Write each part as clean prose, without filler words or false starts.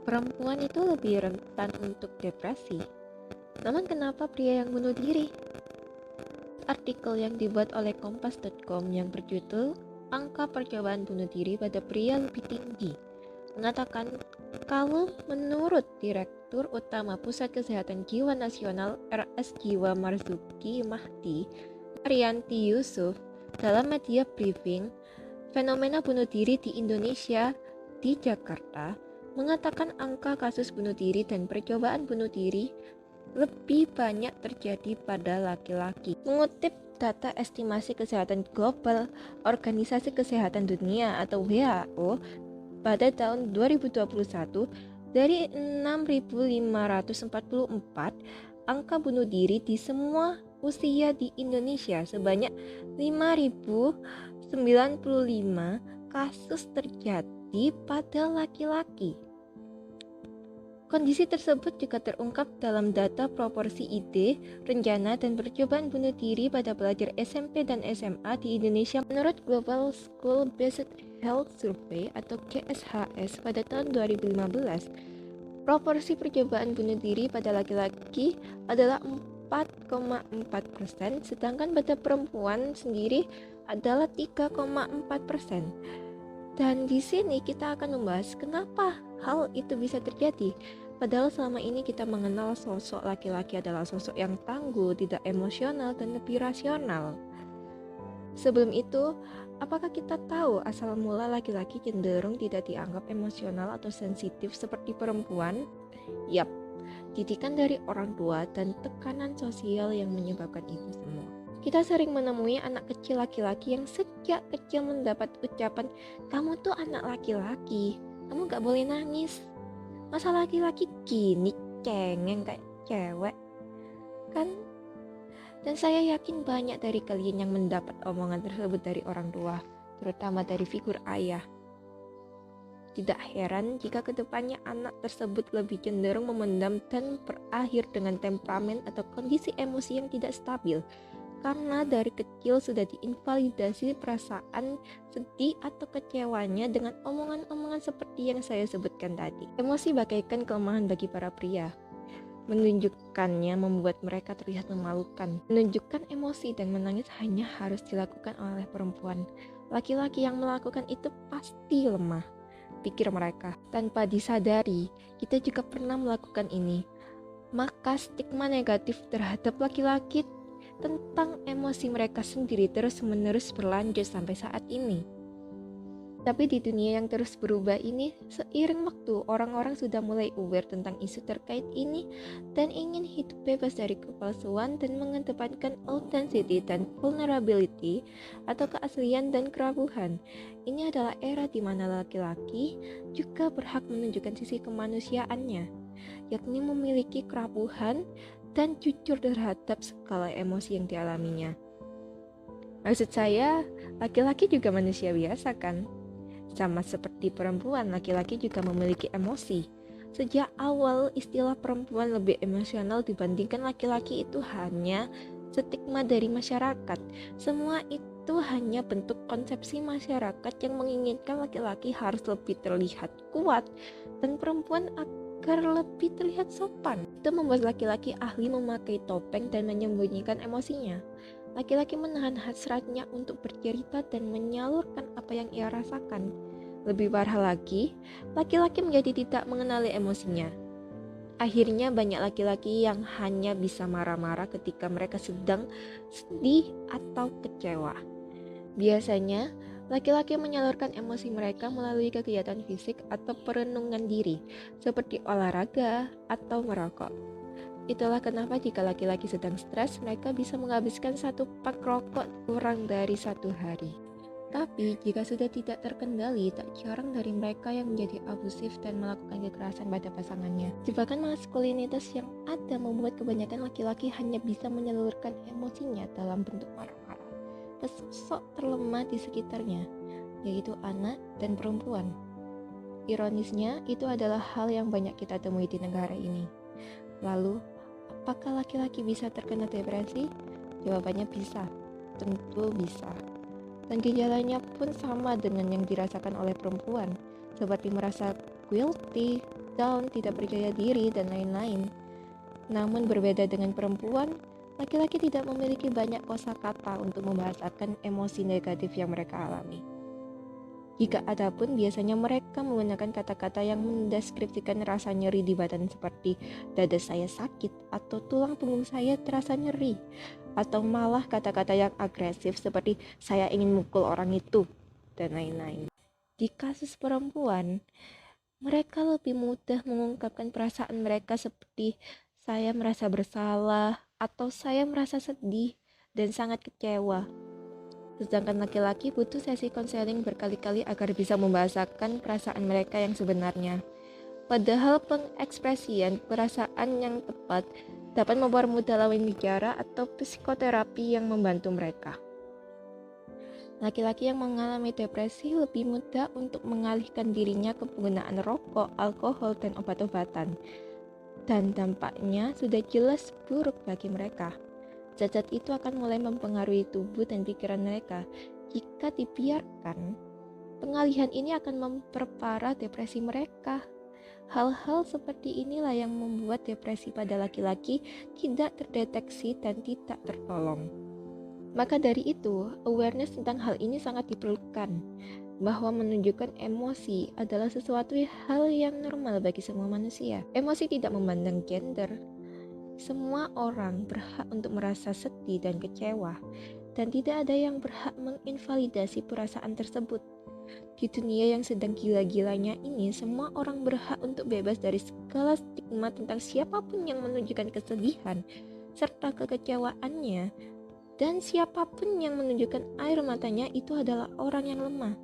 Perempuan itu lebih rentan untuk depresi. Namun kenapa pria yang bunuh diri? Artikel yang dibuat oleh kompas.com yang berjudul "Angka percobaan bunuh diri pada pria lebih tinggi" mengatakan kalau menurut Direktur Utama Pusat Kesehatan Jiwa Nasional RS Jiwa Marzuki Mahdi, Arianti Yusuf, dalam media briefing fenomena bunuh diri di Indonesia di Jakarta, mengatakan angka kasus bunuh diri dan percobaan bunuh diri lebih banyak terjadi pada laki-laki. Mengutip data estimasi kesehatan global Organisasi Kesehatan Dunia atau WHO pada tahun 2021, dari 6.544 angka bunuh diri di semua usia di Indonesia, sebanyak 5.095 kasus terjadi pada laki-laki. Kondisi tersebut juga terungkap dalam data proporsi ide, rencana, dan percobaan bunuh diri pada pelajar SMP dan SMA di Indonesia menurut Global School Based Health Survey atau GSHS pada tahun 2015. Proporsi percobaan bunuh diri pada laki-laki adalah 4,4%, sedangkan pada perempuan sendiri adalah 3,4%. Dan di sini kita akan membahas kenapa hal itu bisa terjadi. Padahal selama ini kita mengenal sosok laki-laki adalah sosok yang tangguh, tidak emosional, dan lebih rasional. Sebelum itu, apakah kita tahu asal mula laki-laki cenderung tidak dianggap emosional atau sensitif seperti perempuan? Yap, didikan dari orang tua dan tekanan sosial yang menyebabkan itu semua. Kita sering menemui anak kecil laki-laki yang sejak kecil mendapat ucapan, "Kamu tuh anak laki-laki, kamu gak boleh nangis. Masa laki-laki gini cengeng kayak cewek?" Kan? Dan saya yakin banyak dari kalian yang mendapat omongan tersebut dari orang tua, terutama dari figur ayah. Tidak heran jika kedepannya anak tersebut lebih cenderung memendam dan berakhir dengan temperamen atau kondisi emosi yang tidak stabil. Karena dari kecil sudah diinvalidasi perasaan sedih atau kecewanya dengan omongan-omongan seperti yang saya sebutkan tadi. Emosi bagaikan kelemahan bagi para pria. Menunjukkannya membuat mereka terlihat memalukan. Menunjukkan emosi dan menangis hanya harus dilakukan oleh perempuan. Laki-laki yang melakukan itu pasti lemah, pikir mereka. Tanpa disadari, kita juga pernah melakukan ini. Maka stigma negatif terhadap laki-laki tentang emosi mereka sendiri terus-menerus berlanjut sampai saat ini. Tapi di dunia yang terus berubah ini, seiring waktu orang-orang sudah mulai aware tentang isu terkait ini dan ingin hidup bebas dari kepalsuan dan mengedepankan authenticity dan vulnerability atau keaslian dan kerapuhan. Ini adalah era di mana laki-laki juga berhak menunjukkan sisi kemanusiaannya, yakni memiliki kerapuhan dan jujur terhadap segala emosi yang dialaminya. Maksud saya, laki-laki juga manusia biasa kan? Sama seperti perempuan, laki-laki juga memiliki emosi. Sejak awal, istilah perempuan lebih emosional dibandingkan laki-laki itu hanya stigma dari masyarakat. Semua itu hanya bentuk konsepsi masyarakat yang menginginkan laki-laki harus lebih terlihat kuat dan perempuan agar lebih terlihat sopan. Itu membuat laki-laki ahli memakai topeng dan menyembunyikan emosinya. Laki-laki menahan hasratnya untuk bercerita dan menyalurkan apa yang ia rasakan. Lebih parah lagi, laki-laki menjadi tidak mengenali emosinya. Akhirnya banyak laki-laki yang hanya bisa marah-marah ketika mereka sedang sedih atau kecewa. Biasanya, laki-laki menyalurkan emosi mereka melalui kegiatan fisik atau perenungan diri, seperti olahraga atau merokok. Itulah kenapa jika laki-laki sedang stres, mereka bisa menghabiskan 1 pak rokok kurang dari 1 hari. Tapi jika sudah tidak terkendali, tak jarang dari mereka yang menjadi abusif dan melakukan kekerasan pada pasangannya. Jebakan maskulinitas yang ada membuat kebanyakan laki-laki hanya bisa menyalurkan emosinya dalam bentuk marah-marah ke sosok terlemah di sekitarnya, yaitu anak dan perempuan. Ironisnya, itu adalah hal yang banyak kita temui di negara ini. Lalu, apakah laki-laki bisa terkena depresi? Jawabannya bisa, tentu bisa. Dan gejalanya pun sama dengan yang dirasakan oleh perempuan, seperti merasa guilty, down, tidak percaya diri, dan lain-lain. Namun berbeda dengan perempuan, laki-laki tidak memiliki banyak kosakata untuk membahasakan emosi negatif yang mereka alami. Jika ada pun, biasanya mereka menggunakan kata-kata yang mendeskripsikan rasa nyeri di badan seperti dada saya sakit atau tulang punggung saya terasa nyeri, atau malah kata-kata yang agresif seperti saya ingin mukul orang itu, dan lain-lain. Di kasus perempuan, mereka lebih mudah mengungkapkan perasaan mereka seperti saya merasa bersalah atau saya merasa sedih dan sangat kecewa. Sedangkan laki-laki butuh sesi konseling berkali-kali agar bisa membahasakan perasaan mereka yang sebenarnya. Padahal pengekspresian perasaan yang tepat dapat mempermudah lawan bicara atau psikoterapi yang membantu mereka. Laki-laki yang mengalami depresi lebih mudah untuk mengalihkan dirinya ke penggunaan rokok, alkohol, dan obat-obatan. Dan dampaknya sudah jelas buruk bagi mereka. Zat-zat itu akan mulai mempengaruhi tubuh dan pikiran mereka. Jika dibiarkan, pengalihan ini akan memperparah depresi mereka. Hal-hal seperti inilah yang membuat depresi pada laki-laki tidak terdeteksi dan tidak tertolong. Maka dari itu, awareness tentang hal ini sangat diperlukan, bahwa menunjukkan emosi adalah sesuatu hal yang normal bagi semua manusia. Emosi tidak memandang gender. Semua orang berhak untuk merasa sedih dan kecewa, dan tidak ada yang berhak menginvalidasi perasaan tersebut. Di dunia yang sedang gila-gilanya ini, semua orang berhak untuk bebas dari segala stigma tentang siapapun yang menunjukkan kesedihan serta kekecewaannya, dan siapapun yang menunjukkan air matanya itu adalah orang yang lemah.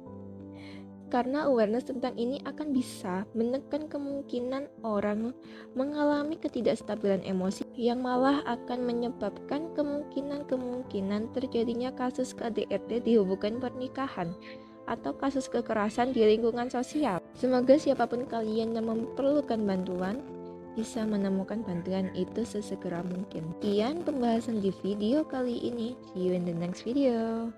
Karena awareness tentang ini akan bisa menekan kemungkinan orang mengalami ketidakstabilan emosi yang malah akan menyebabkan kemungkinan terjadinya kasus KDRT di hubungan pernikahan atau kasus kekerasan di lingkungan sosial. Semoga siapapun kalian yang memerlukan bantuan bisa menemukan bantuan itu sesegera mungkin. Sekian pembahasan di video kali ini. See you in the next video.